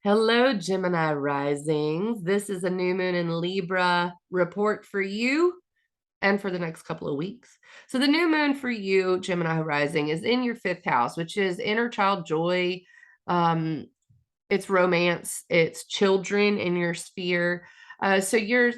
Hello, Gemini risings. This is a new moon in Libra report for you and for the next couple of weeks. So, the new moon for you, Gemini rising, is in your fifth house, which is inner child joy. Um, it's romance, it's children in your sphere. So you're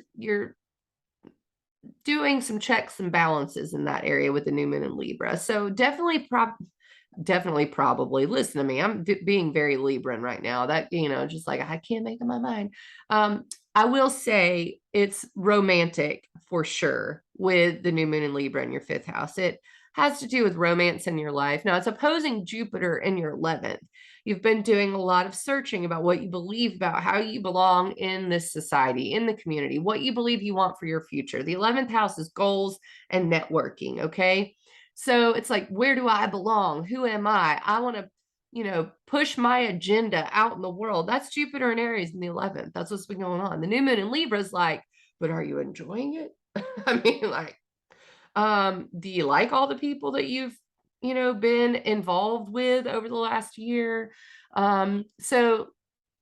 doing some checks and balances in that area with the new moon in Libra. So definitely probably listen to me. I'm being very Libran right now. That, just like I can't make up my mind. I will say it's romantic for sure with the new moon in Libra in your fifth house. It has to do with romance in your life. Now it's opposing Jupiter in your 11th. You've been doing a lot of searching about what you believe about how you belong in this society, in the community, what you believe you want for your future. The 11th house is goals and networking. Okay. So it's like, where do I belong? Who am I? I want to, push my agenda out in the world. That's Jupiter and Aries in the 11th. That's what's been going on. The new moon in Libra is like, but are you enjoying it? I mean, like, do you like all the people that you've, been involved with over the last year? So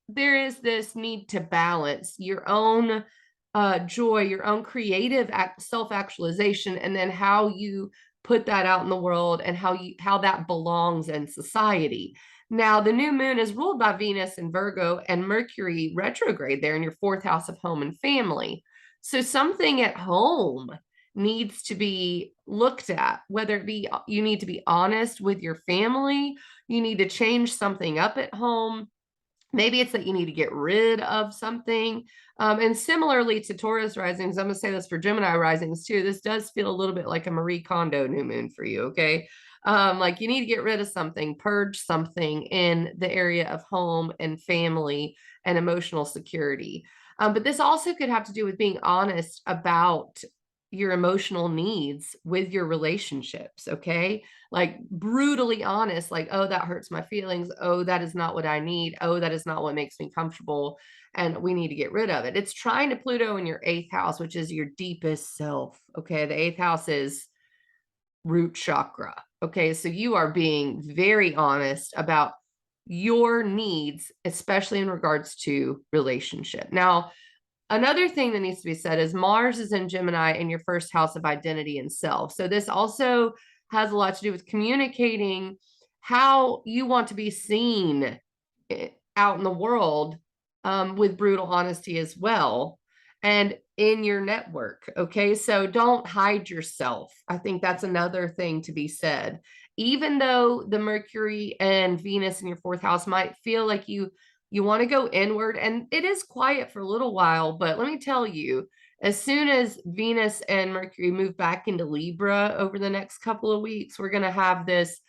there is this need to balance your own joy, your own creative self-actualization, and then how you put that out in the world and how that belongs in society. Now, the new moon is ruled by Venus in Virgo and Mercury retrograde there in your fourth house of home and family. So something at home needs to be looked at, whether it be you need to be honest with your family, you need to change something up at home. Maybe it's that you need to get rid of something. And similarly to Taurus risings, I'm going to say this for Gemini risings too. This does feel a little bit like a Marie Kondo new moon for you. Okay. Like you need to get rid of something, purge something in the area of home and family and emotional security. But this also could have to do with being honest about your emotional needs with your relationships. Okay, like brutally honest, like, oh, that hurts my feelings. Oh, that is not what I need. Oh, that is not what makes me comfortable. And we need to get rid of it. It's trying to Pluto in your eighth house, which is your deepest self. Okay. The eighth house is root chakra. Okay. So you are being very honest about your needs, especially in regards to relationship. Now, another thing that needs to be said is Mars is in Gemini in your first house of identity and self. So this also has a lot to do with communicating how you want to be seen out in the world, with brutal honesty as well, and in your network. Okay. So don't hide yourself. I think that's another thing to be said. Even though the Mercury and Venus in your fourth house might feel like you want to go inward, and it is quiet for a little while, but let me tell you, as soon as Venus and Mercury move back into Libra over the next couple of weeks, we're going to have this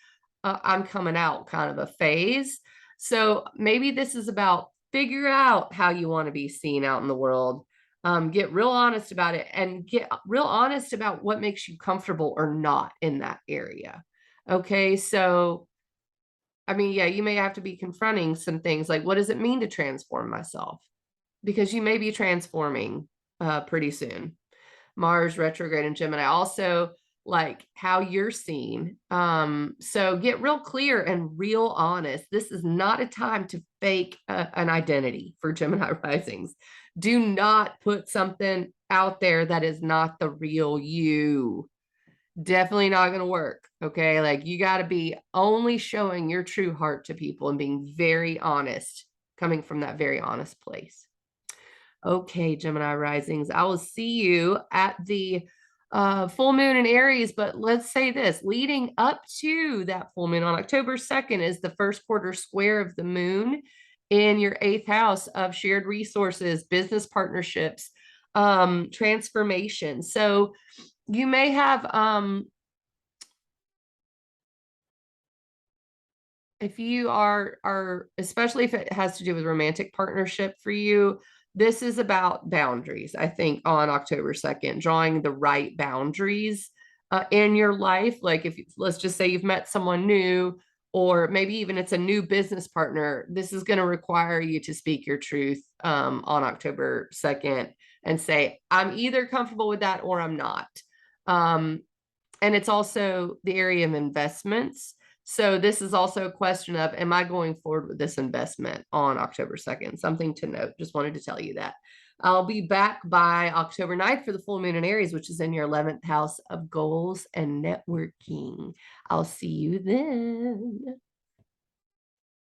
I'm coming out kind of a phase. So maybe this is about figure out how you want to be seen out in the world. Get real honest about it and get real honest about what makes you comfortable or not in that area. Okay, so I mean, yeah, you may have to be confronting some things like, what does it mean to transform myself? Because you may be transforming pretty soon. Mars retrograde in Gemini also, like how you're seen. So get real clear and real honest. This is not a time to fake an identity for Gemini risings. Do not put something out there that is not the real you. Definitely not going to work. Okay. Like you got to be only showing your true heart to people and being very honest, coming from that very honest place. Okay, Gemini risings, I will see you at the full moon in Aries. But let's say this, leading up to that full moon on October 2nd is the first quarter square of the moon in your eighth house of shared resources, business partnerships, transformation. So you may have, if you are especially if it has to do with romantic partnership for you, this is about boundaries. I think on October 2nd, drawing the right boundaries in your life. Like if let's just say you've met someone new, or maybe even it's a new business partner, this is going to require you to speak your truth on October 2nd and say, I'm either comfortable with that or I'm not. And it's also the area of investments. So this is also a question of, am I going forward with this investment on October 2nd? Something to note. Just wanted to tell you that. I'll be back by October 9th for the full moon in Aries, which is in your 11th house of goals and networking. I'll see you then.